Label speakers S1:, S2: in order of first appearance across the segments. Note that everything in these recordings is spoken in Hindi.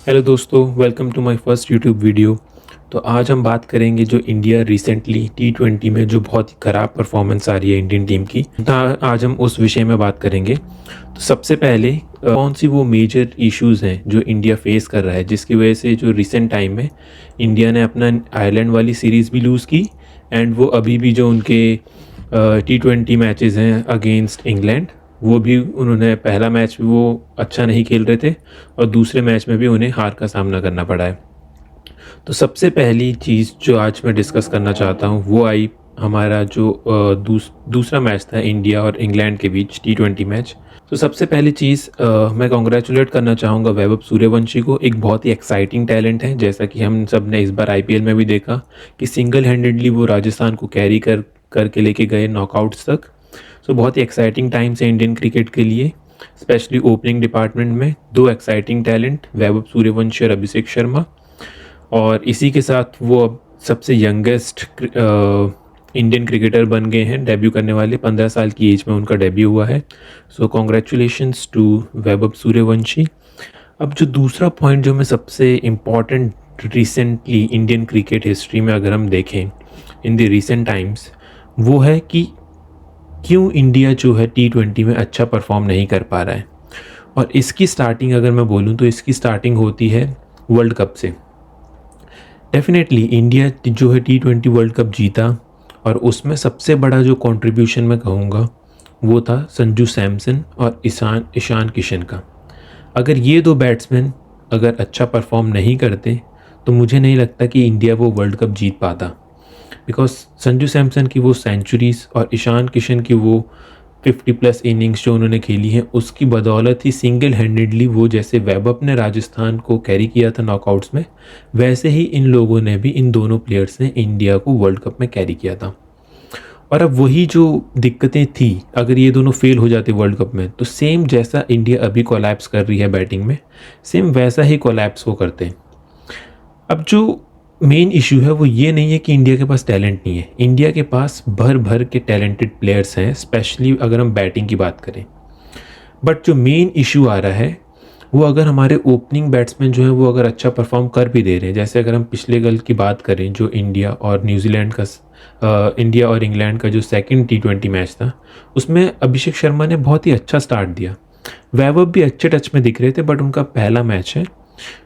S1: हेलो दोस्तों, welcome to my first YouTube video. तो आज हम बात करेंगे जो इंडिया रिसेंटली T20 में जो बहुत ही ख़राब परफॉर्मेंस आ रही है इंडियन टीम की। तो आज हम उस विषय में बात करेंगे। तो सबसे पहले कौन सी वो मेजर इश्यूज़ हैं जो इंडिया फेस कर रहा है, जिसकी वजह से जो रिसेंट टाइम में इंडिया ने अपना आयरलैंड वाली सीरीज़ भी लूज़ की एंड वो अभी भी जो उनके T20 मैचेस हैं अगेंस्ट इंग्लैंड, वो भी उन्होंने पहला मैच भी वो अच्छा नहीं खेल रहे थे और दूसरे मैच में भी उन्हें हार का सामना करना पड़ा है। तो सबसे पहली चीज़ जो आज मैं डिस्कस करना चाहता हूँ वो आई हमारा जो दूसरा मैच था इंडिया और इंग्लैंड के बीच T20 मैच। तो सबसे पहली चीज़ मैं कॉन्ग्रेचुलेट करना चाहूँगा वैभव सूर्यवंशी को। एक बहुत ही एक्साइटिंग टैलेंट है, जैसा कि हम सब ने इस बार IPL में भी देखा कि सिंगल हैंडेडली वो राजस्थान को कैरी करके लेके गए नॉकआउट्स तक। सो बहुत ही एक्साइटिंग टाइम्स है इंडियन क्रिकेट के लिए, स्पेशली ओपनिंग डिपार्टमेंट में दो एक्साइटिंग टैलेंट वैभव सूर्यवंशी और अभिषेक शर्मा। और इसी के साथ वो अब सबसे यंगेस्ट इंडियन क्रिकेटर बन गए हैं, डेब्यू करने वाले 15 साल की एज में उनका डेब्यू हुआ है। सो कॉन्ग्रेचुलेशंस टू वैभव सूर्यवंशी। अब जो दूसरा पॉइंट जो मैं सबसे important recently Indian cricket history में अगर हम देखें इन द रिसेंट टाइम्स, वो है कि क्यों इंडिया जो है T20 में अच्छा परफॉर्म नहीं कर पा रहा है। और इसकी स्टार्टिंग अगर मैं बोलूँ तो इसकी स्टार्टिंग होती है वर्ल्ड कप से। डेफिनेटली इंडिया जो है T20 वर्ल्ड कप जीता और उसमें सबसे बड़ा जो कंट्रीब्यूशन मैं कहूँगा वो था संजू सैमसन और ईशान किशन का। अगर ये दो बैट्समैन अगर अच्छा परफॉर्म नहीं करते तो मुझे नहीं लगता कि इंडिया वो वर्ल्ड कप जीत पाता। बिकॉज संजू सैमसन की वो सेंचुरीज और ईशान किशन की वो 50+ इनिंग्स जो उन्होंने खेली हैं, उसकी बदौलत ही सिंगल हैंडेडली वो जैसे वैभव ने राजस्थान को कैरी किया था नॉकआउट्स में, वैसे ही इन लोगों ने भी, इन दोनों प्लेयर्स ने इंडिया को वर्ल्ड कप में कैरी किया था। और अब वही जो दिक्कतें थी, अगर ये दोनों फेल हो जाते वर्ल्ड कप में तो सेम जैसा इंडिया अभी कोलैप्स कर रही है बैटिंग में, सेम वैसा ही कोलैप्स वो करते हैं। अब जो मेन इशू है वो ये नहीं है कि इंडिया के पास टैलेंट नहीं है। इंडिया के पास भर भर के टैलेंटेड प्लेयर्स हैं, स्पेशली अगर हम बैटिंग की बात करें। बट जो मेन इशू आ रहा है वो अगर हमारे ओपनिंग बैट्समैन जो है वो अगर अच्छा परफॉर्म कर भी दे रहे हैं। जैसे अगर हम पिछले कल की बात करें जो इंडिया और न्यूजीलैंड का इंडिया और इंग्लैंड का जो सेकंड T20 मैच था, उसमें अभिषेक शर्मा ने बहुत ही अच्छा स्टार्ट दिया। वैभव भी अच्छे टच में दिख रहे थे, बट उनका पहला मैच है,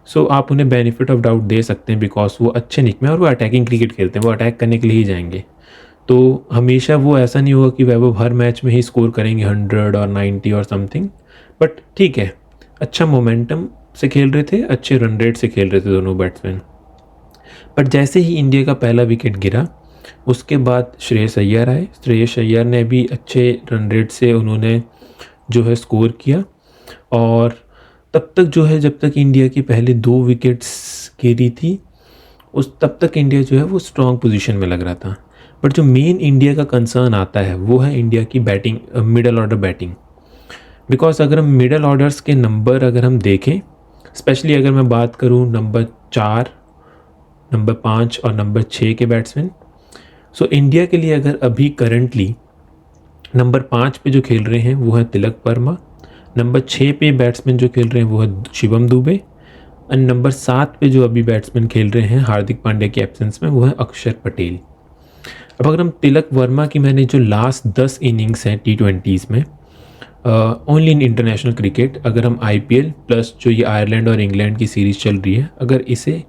S1: सो आप उन्हें बेनिफिट ऑफ डाउट दे सकते हैं बिकॉज वो अच्छे निकमे और वो अटैकिंग क्रिकेट खेलते हैं, वो अटैक करने के लिए ही जाएंगे। तो हमेशा वो ऐसा नहीं होगा कि वैभव हर मैच में ही स्कोर करेंगे 100 और 90 और समथिंग। बट ठीक है, अच्छा मोमेंटम से खेल रहे थे, अच्छे रन रेट से खेल रहे थे दोनों बैट्समैन। बट जैसे ही इंडिया का पहला विकेट गिरा, उसके बाद श्रेयस अय्यर आए। श्रेयस अय्यर ने भी अच्छे रन रेट से उन्होंने जो है स्कोर किया। और तब तक जो है, जब तक इंडिया की पहले 2 विकेट्स गिरी थी, उस तब तक इंडिया जो है वो स्ट्रॉन्ग पोजीशन में लग रहा था। बट जो मेन इंडिया का कंसर्न आता है वो है इंडिया की batting, middle order batting. Because अगर हम मिडल ऑर्डर्स के नंबर अगर हम देखें, स्पेशली अगर मैं बात करूं नंबर 4, नंबर 5 और नंबर 6 के बैट्समैन, सो इंडिया के लिए अगर अभी करंटली नंबर 5 पे जो खेल रहे हैं वो है तिलक वर्मा, नंबर 6 पे बैट्समैन जो खेल रहे हैं वो है शिवम दुबे, और नंबर 7 पे जो अभी बैट्समैन खेल रहे हैं हार्दिक पांड्या के एब्सेंस में वो है अक्षर पटेल। अब अगर हम तिलक वर्मा की, मैंने जो लास्ट 10 इनिंग्स हैं T20s में, ओनली इन इंटरनेशनल क्रिकेट, अगर हम IPL प्लस जो ये आयरलैंड और इंग्लैंड की सीरीज़ चल रही है, अगर इसे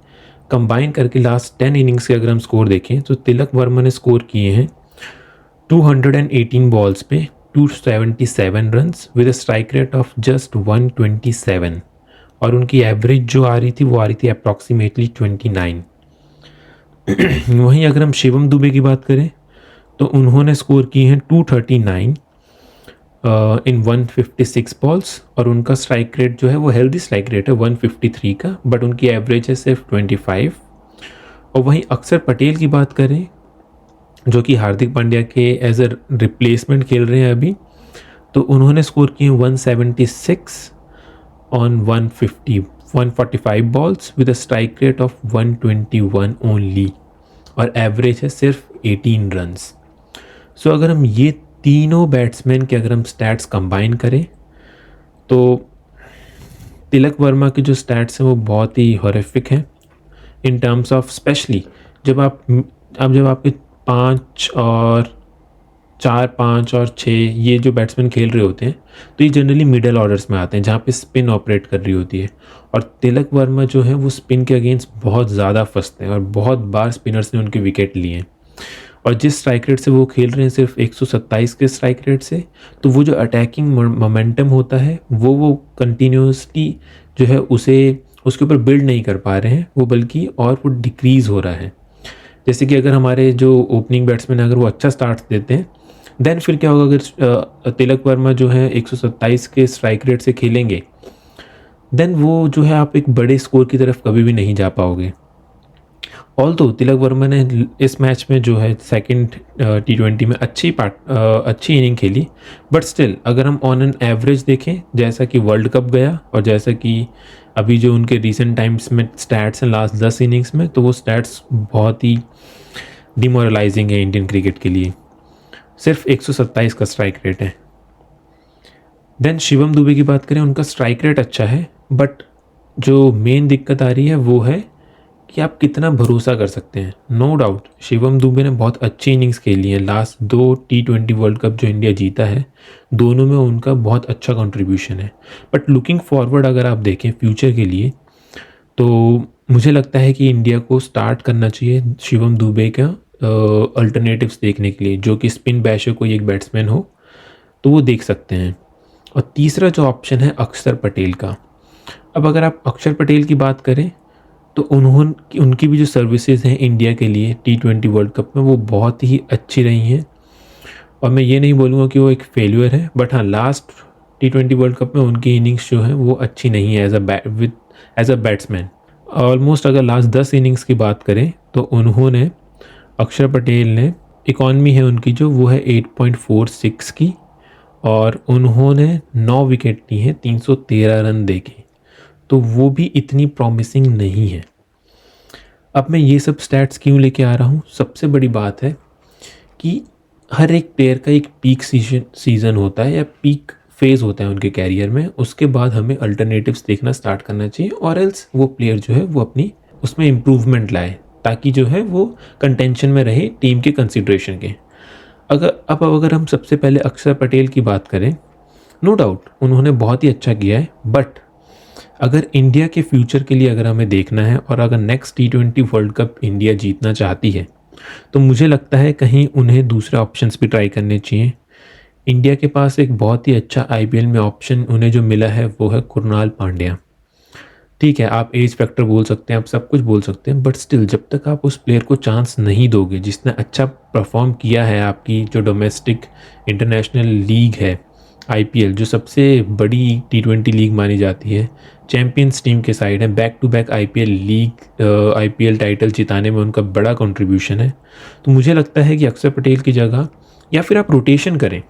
S1: कंबाइन करके लास्ट 10 इनिंग्स के अगर हम स्कोर देखें तो तिलक वर्मा ने स्कोर किए हैं 218 बॉल्स पे 277 runs with a strike rate of just 127। और उनकी एवरेज जो आ रही थी वो आ रही थी अप्रॉक्सीमेटली 29। वहीं अगर हम शिवम दुबे की बात करें तो उन्होंने स्कोर किए हैं 239 इन 156 बॉल्स, और उनका स्ट्राइक रेट जो है वो हेल्दी स्ट्राइक रेट है 153 का, बट उनकी एवरेज है सिर्फ 25। और वहीं अक्षर पटेल की बात करें जो कि हार्दिक पांड्या के एज अ रिप्लेसमेंट खेल रहे हैं अभी, तो उन्होंने स्कोर किए 176 on 145 balls with a strike rate of 121 only, और एवरेज है सिर्फ 18 रन्स। सो अगर हम ये तीनों बैट्समैन के अगर हम स्टैट्स कंबाइन करें तो तिलक वर्मा के जो स्टैट्स हैं वो बहुत ही हॉरिफिक हैं इन टर्म्स ऑफ, स्पेशली जब जब आपके 5 और 4, 5 और 6 ये जो बैट्समैन खेल रहे होते हैं, तो ये जनरली मिडल ऑर्डर्स में आते हैं जहाँ पे स्पिन ऑपरेट कर रही होती है। और तिलक वर्मा जो है वो स्पिन के अगेंस्ट बहुत ज़्यादा फंसते हैं और बहुत बार स्पिनर्स ने उनके विकेट लिए हैं। और जिस स्ट्राइक रेट से वो खेल रहे हैं, सिर्फ 127 के स्ट्राइक रेट से, तो वो जो अटैकिंग मोमेंटम होता है वो कंटिन्यूसली जो है उसके ऊपर बिल्ड नहीं कर पा रहे हैं वो, बल्कि और वो डिक्रीज़ हो रहा है। जैसे कि अगर हमारे जो ओपनिंग बैट्समैन है अगर वो अच्छा स्टार्ट देते हैं, देन फिर क्या होगा, अगर तिलक वर्मा जो है 127 के स्ट्राइक रेट से खेलेंगे, देन वो जो है आप एक बड़े स्कोर की तरफ कभी भी नहीं जा पाओगे। ऑल्दो तिलक वर्मा ने इस मैच में जो है सेकंड T20 में अच्छी इनिंग खेली, बट स्टिल अगर हम ऑन एन एवरेज देखें, जैसा कि वर्ल्ड कप गया और जैसा कि अभी जो उनके रिसेंट टाइम्स में स्टैट्स हैं लास्ट 10 इनिंग्स में, तो वो स्टैट्स बहुत ही डिमोरलाइजिंग है इंडियन क्रिकेट के लिए। सिर्फ 127 का स्ट्राइक रेट है। देन शिवम दुबे की बात करें, उनका स्ट्राइक रेट अच्छा है, बट जो मेन दिक्कत आ रही है वो है कि आप कितना भरोसा कर सकते हैं। नो डाउट शिवम दुबे ने बहुत अच्छी इनिंग्स खेली हैं। लास्ट 2 T20 वर्ल्ड कप जो इंडिया जीता है, दोनों में उनका बहुत अच्छा कंट्रीब्यूशन है। बट लुकिंग फॉरवर्ड अगर आप देखें फ्यूचर के लिए, तो मुझे लगता है कि इंडिया को स्टार्ट करना चाहिए शिवम दुबे का अल्टरनेटिव्स देखने के लिए, जो कि स्पिन बैशर कोई एक बैट्समैन हो तो वो देख सकते हैं। और तीसरा जो ऑप्शन है अक्षर पटेल का। अब अगर आप अक्षर पटेल की बात करें, तो उनकी भी जो सर्विसेज हैं इंडिया के लिए T20 वर्ल्ड कप में, वो बहुत ही अच्छी रही हैं। और मैं ये नहीं बोलूँगा कि वो एक फेल्यूर है, बट हाँ, लास्ट T20 वर्ल्ड कप में उनकी इनिंग्स जो है वो अच्छी नहीं है एज अ बैट्समैन। ऑलमोस्ट अगर लास्ट 10 इनिंग्स की बात करें, तो उन्होंने अक्षर पटेल ने इकॉनमी है उनकी जो वो है 8.46 की, और उन्होंने 9 विकेट ली हैं 313 रन देके, तो वो भी इतनी प्रॉमिसिंग नहीं है। अब मैं ये सब स्टैट्स क्यों लेके आ रहा हूँ, सबसे बड़ी बात है कि हर एक प्लेयर का एक पीक सीज़न होता है या पीक फेज़ होता है उनके कैरियर में। उसके बाद हमें अल्टरनेटिव्स देखना स्टार्ट करना चाहिए, और एल्स वो प्लेयर जो है वो अपनी उसमें इम्प्रूवमेंट लाए, ताकि जो है वो कंटेंशन में रहे टीम के कंसिड्रेशन के। अगर हम सबसे पहले अक्षर पटेल की बात करें, नो डाउट उन्होंने बहुत ही अच्छा किया है, बट अगर इंडिया के फ्यूचर के लिए अगर हमें देखना है, और अगर next T20 world cup India जीतना चाहती है, तो मुझे लगता है कहीं उन्हें दूसरे ऑप्शंस भी ट्राई करने चाहिए। इंडिया के पास एक बहुत ही अच्छा IPL में ऑप्शन उन्हें जो मिला है वो है कुणाल पांड्या। ठीक है, आप एज फैक्टर बोल सकते हैं, आप सब कुछ बोल सकते हैं, बट स्टिल जब तक आप उस प्लेयर को चांस नहीं दोगे जिसने अच्छा परफॉर्म किया है, आपकी जो डोमेस्टिक इंटरनेशनल लीग है IPL, जो सबसे बड़ी T20 लीग मानी जाती है, चैम्पियंस टीम के साइड है, back to back IPL title जिताने में उनका बड़ा कंट्रीब्यूशन है। तो मुझे लगता है कि अक्षर पटेल की जगह, या फिर आप रोटेशन करें।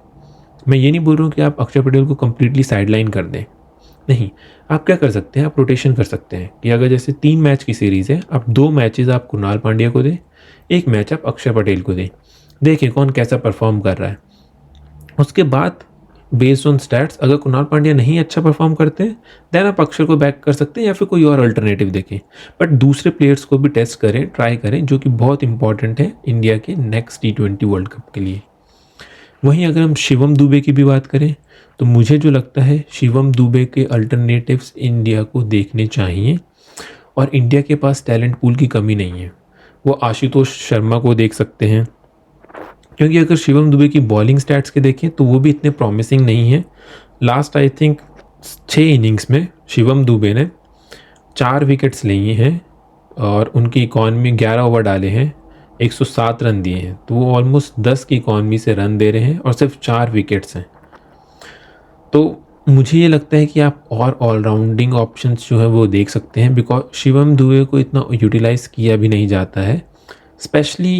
S1: मैं ये नहीं बोल रहा हूँ कि आप अक्षर पटेल को कम्प्लीटली साइडलाइन कर दें, नहीं, आप क्या कर सकते हैं, आप रोटेशन कर सकते हैं कि अगर जैसे 3 मैच की सीरीज़ है, आप 2 मैचेस आप कुणाल पांड्या को दें, 1 मैच आप अक्षर पटेल को दें, देखें कौन कैसा परफॉर्म कर रहा है। उसके बाद बेस्ड ऑन स्टैट्स, अगर कुणाल पांड्या नहीं अच्छा परफॉर्म करते हैं, देन आप अक्षर को बैक कर सकते हैं या फिर कोई और अल्टरनेटिव देखें। बट दूसरे प्लेयर्स को भी टेस्ट करें, ट्राई करें, जो कि बहुत इंपॉर्टेंट है इंडिया के नेक्स्ट T20 वर्ल्ड कप के लिए। वहीं अगर हम शिवम दुबे की भी बात करें, तो मुझे जो लगता है शिवम दुबे के अल्टरनेटिव्स इंडिया को देखने चाहिए, और इंडिया के पास टैलेंट पूल की कमी नहीं है। वो आशुतोष शर्मा को देख सकते हैं, क्योंकि अगर शिवम दुबे की बॉलिंग स्टैट्स के देखें तो वो भी इतने प्रॉमिसिंग नहीं है। लास्ट आई थिंक 6 इनिंग्स में शिवम दुबे ने 4 विकेट्स लिए हैं, और उनकी इकॉनमी 11 ओवर डाले हैं, 107 रन दिए हैं, तो वो ऑलमोस्ट 10 की इकॉनमी से रन दे रहे हैं और सिर्फ 4 विकेट्स हैं। तो मुझे ये लगता है कि आप और ऑलराउंडिंग ऑप्शंस जो है वो देख सकते हैं, बिकॉज शिवम दुबे को इतना यूटिलाइज़ किया भी नहीं जाता है। स्पेशली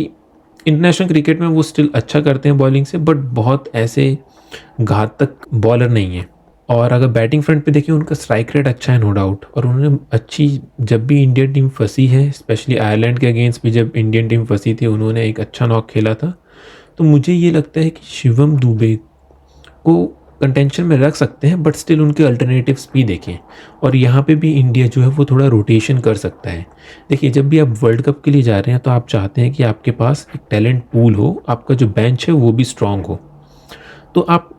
S1: इंटरनेशनल क्रिकेट में वो स्टिल अच्छा करते हैं बॉलिंग से, बट बहुत ऐसे घातक बॉलर नहीं है। और अगर बैटिंग फ्रंट पे देखिए, उनका स्ट्राइक रेट अच्छा है नो डाउट, और उन्होंने अच्छी, जब भी इंडियन टीम फंसी है, स्पेशली आयरलैंड के अगेंस्ट भी जब इंडियन टीम फंसी थी, उन्होंने एक अच्छा नॉक खेला था। तो मुझे ये लगता है कि शिवम दुबे को कंटेंशन में रख सकते हैं, बट स्टिल उनके अल्टरनेटिव्स भी देखें। और यहाँ पे भी इंडिया जो है वो थोड़ा रोटेशन कर सकता है। देखिए, जब भी आप वर्ल्ड कप के लिए जा रहे हैं तो आप चाहते हैं कि आपके पास एक टैलेंट पूल हो, आपका जो बेंच है वो भी स्ट्रांग हो। तो आप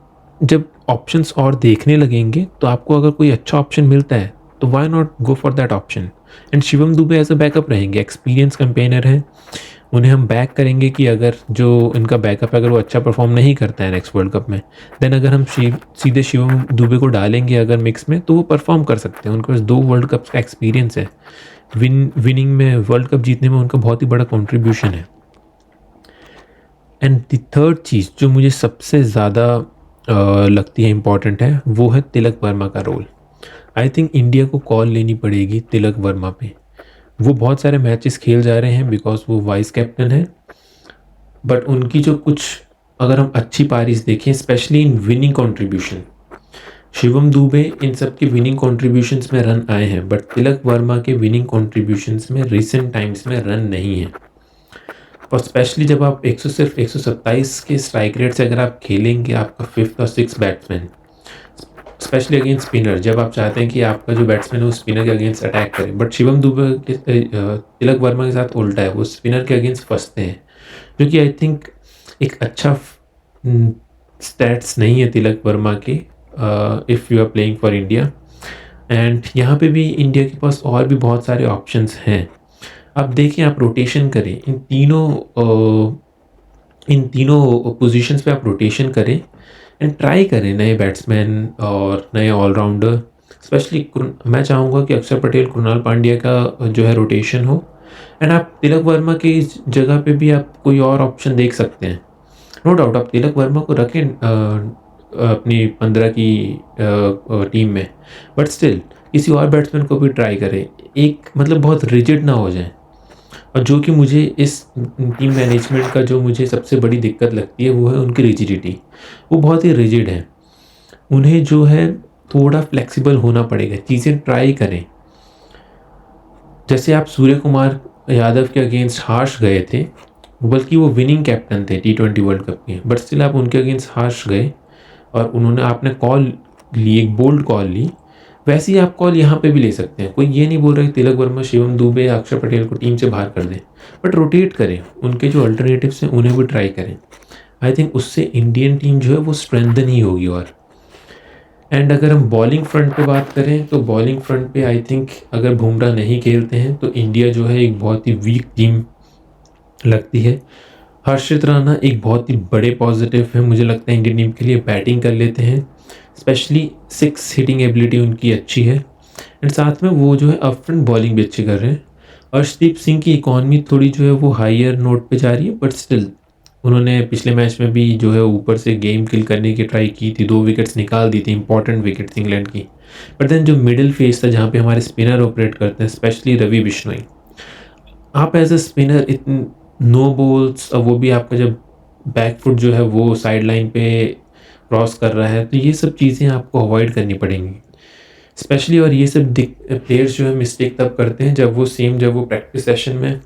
S1: जब ऑप्शंस और देखने लगेंगे तो आपको अगर कोई अच्छा ऑप्शन मिलता है तो why not go for that option. And Shivam Dube as a backup रहेंगे, एक्सपीरियंस कैंपेनर हैं, उन्हें हम बैक करेंगे कि अगर जो इनका बैकअप है अगर वो अच्छा परफॉर्म नहीं करता है नेक्स्ट वर्ल्ड कप में, देन अगर हम सीधे शिवम दुबे को डालेंगे अगर मिक्स में तो वो परफॉर्म कर सकते हैं। उनके पास 2 वर्ल्ड कप का एक्सपीरियंस है, विनिंग में, वर्ल्ड कप जीतने में उनका बहुत ही बड़ा कॉन्ट्रीब्यूशन है। एंड द थर्ड चीज़ जो मुझे सबसे ज़्यादा लगती है इम्पॉर्टेंट है वो है तिलक वर्मा का रोल। आई थिंक इंडिया को कॉल लेनी पड़ेगी तिलक वर्मा पे। वो बहुत सारे मैचेस खेल जा रहे हैं बिकॉज वो वाइस कैप्टन है, बट उनकी जो कुछ अगर हम अच्छी पारीज देखें specially in winning contribution, Shivam Dubey इन सब के विनिंग कंट्रीब्यूशंस में रन आए हैं, बट तिलक वर्मा के विनिंग कंट्रीब्यूशंस में रिसेंट टाइम्स में रन नहीं है। और स्पेशली जब आप सिर्फ 127 के स्ट्राइक रेट से अगर आप खेलेंगे, आपका 5th और 6th batsman, specially against spinner, जब आप चाहते हैं कि आपका जो बैट्समैन है वो स्पिनर के अगेंस्ट अटैक करे, बट शिवम दुबे के तिलक वर्मा के साथ उल्टा है, वो स्पिनर के अगेंस्ट फंसते हैं, जो कि आई थिंक एक अच्छा स्टैट्स नहीं है तिलक वर्मा के if you are playing for India. And यहाँ पे भी इंडिया के पास और भी बहुत सारे ऑप्शंस हैं। अब देखें, आप रोटेशन करें इन तीनों पोजीशंस पे आप रोटेशन करें एंड ट्राई करें नए बैट्समैन और नए ऑलराउंडर। स्पेशली मैं चाहूँगा कि अक्षर पटेल, कृणाल पांड्या का जो है रोटेशन हो, एंड आप तिलक वर्मा की जगह पे भी आप कोई और ऑप्शन देख सकते हैं। नो डाउट आप तिलक वर्मा को रखें अपनी 15 की टीम में, बट स्टिल किसी और बैट्समैन को भी ट्राई करें, एक मतलब बहुत रिजिड ना हो जाए। और जो कि मुझे इस टीम मैनेजमेंट का जो मुझे सबसे बड़ी दिक्कत लगती है वो है उनकी रिजिडिटी। वो बहुत ही रिजिड है, उन्हें जो है थोड़ा फ्लेक्सिबल होना पड़ेगा, चीज़ें ट्राई करें। जैसे आप सूर्य कुमार यादव के अगेंस्ट हार्श गए थे, बल्कि वो विनिंग कैप्टन थे T20 वर्ल्ड कप के, बट स्टिल आप उनके अगेंस्ट हार्श गए और आपने कॉल ली, एक बोल्ड कॉल ली। वैसे ही आप कॉल यहाँ पे भी ले सकते हैं। कोई ये नहीं बोल रहा कि तिलक वर्मा, शिवम दुबे, अक्षर पटेल को टीम से बाहर कर दें, बट रोटेट करें, उनके जो अल्टरनेटिव्स हैं उन्हें भी ट्राई करें। आई थिंक उससे इंडियन टीम जो है वो स्ट्रेंथन ही होगी। और एंड अगर हम बॉलिंग फ्रंट पे बात करें तो बॉलिंग फ्रंट पे आई थिंक अगर बुमराह नहीं खेलते हैं तो इंडिया जो है एक बहुत ही वीक टीम लगती है। हर्षित राणा एक बहुत ही बड़े पॉजिटिव है, मुझे लगता है इंडियन टीम के लिए बैटिंग कर लेते हैं, स्पेशली 6 हिटिंग एबिलिटी उनकी अच्छी है, एंड साथ में वो जो है अप फ्रंट बॉलिंग भी अच्छी कर रहे हैं। अर्शदीप सिंह की इकॉनमी थोड़ी जो है वो हायर नोट पे जा रही है, बट स्टिल उन्होंने पिछले मैच में भी जो है ऊपर से गेम किल करने की ट्राई की थी, 2 विकेट्स निकाल दी थी, इंपॉर्टेंट विकेट्स इंग्लैंड की। बट देन जो मिडिल फेस था जहाँ पे हमारे स्पिनर ऑपरेट करते हैं, स्पेशली रवि बिश्नोई, आप एज अ स्पिनर इतने नो बॉल्स, और वो भी आपका जब बैक फुट जो है वो साइड लाइन पे क्रॉस कर रहा है, तो ये सब चीज़ें आपको अवॉइड करनी पड़ेंगी स्पेशली। और ये सब प्लेयर्स जो है मिस्टेक तब करते हैं जब वो प्रैक्टिस सेशन में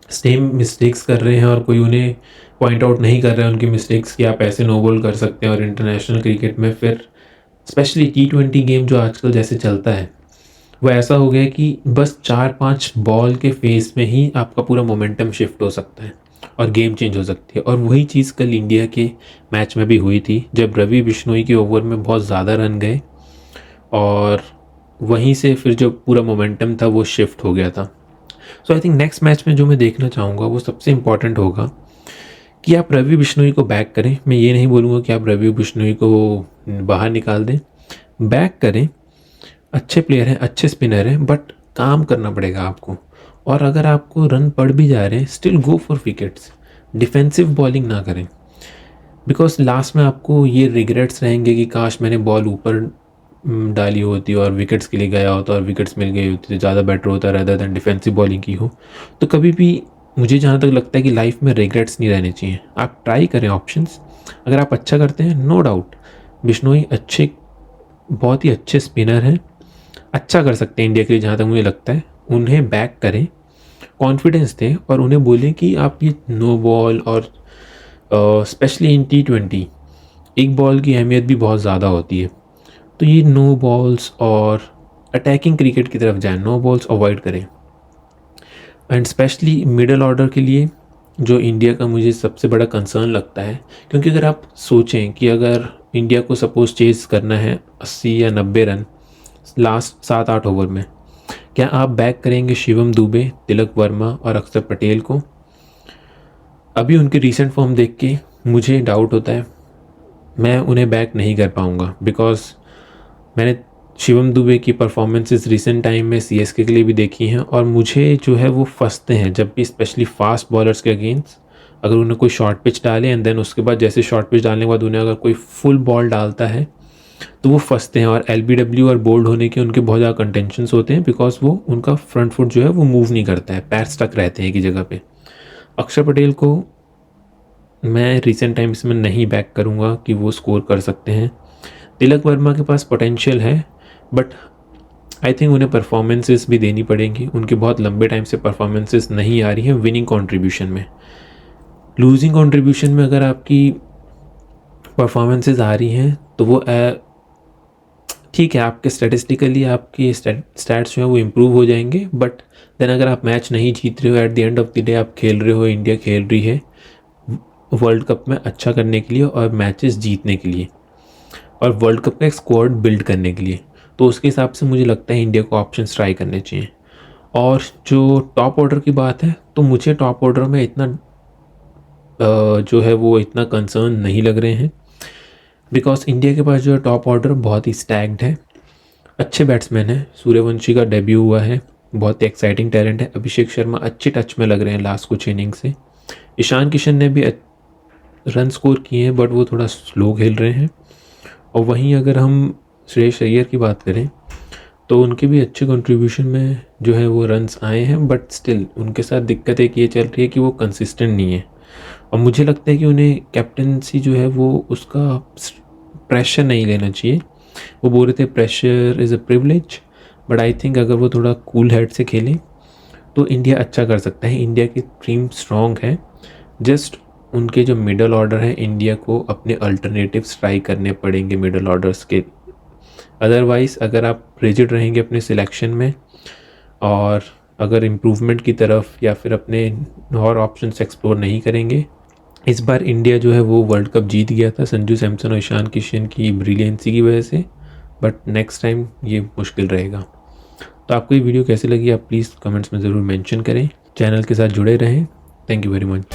S1: सेम मिस्टेक्स कर रहे हैं और कोई उन्हें पॉइंट आउट नहीं कर रहा है उनकी मिस्टेक्स कि आप ऐसे नो बॉल कर सकते हैं। और इंटरनेशनल क्रिकेट में फिर स्पेशली T20 गेम जो आजकल जैसे चलता है वो ऐसा हो गया कि बस 4-5 बॉल के फेस में ही आपका पूरा मोमेंटम शिफ्ट हो सकता है और गेम चेंज हो सकती है। और वही चीज़ कल इंडिया के मैच में भी हुई थी जब रवि बिश्नोई के ओवर में बहुत ज़्यादा रन गए और वहीं से फिर जो पूरा मोमेंटम था वो शिफ्ट हो गया था। सो आई थिंक नेक्स्ट मैच में जो मैं देखना चाहूँगा वो सबसे इम्पॉर्टेंट होगा कि आप रवि बिश्नोई को बैक करें। मैं ये नहीं बोलूँगा कि आप रवि बिश्नोई को बाहर निकाल दें, बैक करें। अच्छे प्लेयर हैं, अच्छे स्पिनर हैं, बट काम करना पड़ेगा आपको। और अगर आपको रन पड़ भी जा रहे हैं, still go for wickets, defensive bowling ना करें, बिकॉज लास्ट में आपको ये रिग्रेट्स रहेंगे कि काश मैंने बॉल ऊपर डाली होती और विकेट्स के लिए गया होता और विकेट्स मिल गई होती तो ज़्यादा बेटर होता रैदर देन डिफेंसिव बॉलिंग की हो। तो कभी भी मुझे जहाँ तक लगता है कि लाइफ में रिग्रेट्स नहीं रहने चाहिए। आप ट्राई करें ऑप्शंस, अगर आप अच्छा करते हैं नो डाउट बिश्नोई बहुत ही अच्छे स्पिनर हैं, अच्छा कर सकते हैं इंडिया के लिए जहाँ तक मुझे लगता है। उन्हें बैक करें, कॉन्फिडेंस दें और उन्हें बोलें कि आप ये नो बॉल और स्पेशली इन T20 एक बॉल की अहमियत भी बहुत ज़्यादा होती है। तो ये नो बॉल्स और अटैकिंग क्रिकेट की तरफ जाएं, नो बॉल्स अवॉइड करें। एंड स्पेशली मिडल ऑर्डर के लिए जो इंडिया का मुझे सबसे बड़ा कंसर्न लगता है, क्योंकि अगर आप सोचें कि अगर इंडिया को सपोज चेज़ करना है 80 या 90 रन लास्ट 7-8 ओवर में, क्या आप बैक करेंगे शिवम दुबे, तिलक वर्मा और अक्षर पटेल को? अभी उनके रीसेंट फॉर्म देख के मुझे डाउट होता है, मैं उन्हें बैक नहीं कर पाऊँगा, बिकॉज़ मैंने शिवम दुबे की परफॉर्मेंसेस रिसेंट टाइम में सीएसके के लिए भी देखी हैं और मुझे जो है वो फंसते हैं जब भी, स्पेशली फास्ट बॉलर्स के अगेंस्ट। अगर उन्हें कोई शॉर्ट पिच डाले एंड देन उसके बाद जैसे शॉर्ट पिच डालने के बाद उन्हें अगर कोई फुल बॉल डालता है तो वो फंसते हैं, और एलबीडब्ल्यू और बोल्ड होने के उनके बहुत ज़्यादा कंटेंशंस होते हैं, बिकॉज वो उनका फ्रंट फुट जो है वो मूव नहीं करता है, पैर स्टक रहते हैं एक ही जगह पे। अक्षर पटेल को मैं रिसेंट टाइम्स में नहीं बैक करूँगा कि वो स्कोर कर सकते हैं। तिलक वर्मा के पास पोटेंशियल है, बट आई थिंक उन्हें परफॉर्मेंसेस भी देनी पड़ेंगी। उनके बहुत लंबे टाइम से परफॉर्मेंसेस नहीं आ रही हैं विनिंग कंट्रीब्यूशन में। लूजिंग कंट्रीब्यूशन में अगर आपकी परफॉर्मेंसेस आ रही हैं तो वो ठीक है, आपके स्टैटिस्टिकली आपकी स्टैट्स जो है वो इम्प्रूव हो जाएंगे, बट देन अगर आप मैच नहीं जीत रहे हो, at the end of the day आप खेल रहे हो, इंडिया खेल रही है वर्ल्ड कप में अच्छा करने के लिए और मैचेस जीतने के लिए और वर्ल्ड कप का एक स्क्वाड बिल्ड करने के लिए, तो उसके हिसाब से मुझे लगता है इंडिया को ऑप्शंस ट्राई करने चाहिए। और जो टॉप ऑर्डर की बात है, तो मुझे टॉप ऑर्डर में इतना जो है वो इतना कंसर्न नहीं लग रहे हैं, बिकॉज इंडिया के पास जो है टॉप ऑर्डर बहुत ही स्टैग्ड है, अच्छे बैट्समैन हैं। सूर्यवंशी का डेब्यू हुआ है, बहुत ही एक्साइटिंग टैलेंट है। अभिषेक शर्मा अच्छे टच में लग रहे हैं लास्ट कुछ इनिंग से। ईशान किशन ने भी रन स्कोर किए हैं, बट वो थोड़ा स्लो खेल रहे हैं। और वहीं अगर हम श्रेयस अय्यर की बात करें तो उनके भी अच्छे कंट्रीब्यूशन में जो है वो रन्स आए हैं, बट स्टिल उनके साथ दिक्कत एक ये चल रही है कि वो कंसिस्टेंट नहीं है। और मुझे लगता है कि उन्हें कैप्टनसी जो है वो उसका प्रेशर नहीं लेना चाहिए। वो बोल रहे थे pressure is a privilege, but I think अगर वो थोड़ा कूल हेड से खेलें तो इंडिया अच्छा कर सकता है। इंडिया की टीम स्ट्रॉन्ग है, जस्ट उनके जो मिडल ऑर्डर है इंडिया को अपने अल्टरनेटिव्स ट्राई करने पड़ेंगे मिडल ऑर्डर्स के। अदरवाइज़ अगर आप रिजिड रहेंगे अपने सिलेक्शन में और अगर इम्प्रूवमेंट की तरफ या फिर अपने और ऑप्शंस एक्सप्लोर नहीं करेंगे, इस बार इंडिया जो है वो वर्ल्ड कप जीत गया था संजू सैमसन और ईशान किशन की ब्रिलियंसी की वजह से, बट नेक्स्ट टाइम ये मुश्किल रहेगा। तो आपको ये वीडियो कैसी लगी आप प्लीज़ कमेंट्स में ज़रूर मेंशन करें। चैनल के साथ जुड़े रहें। Thank you very much.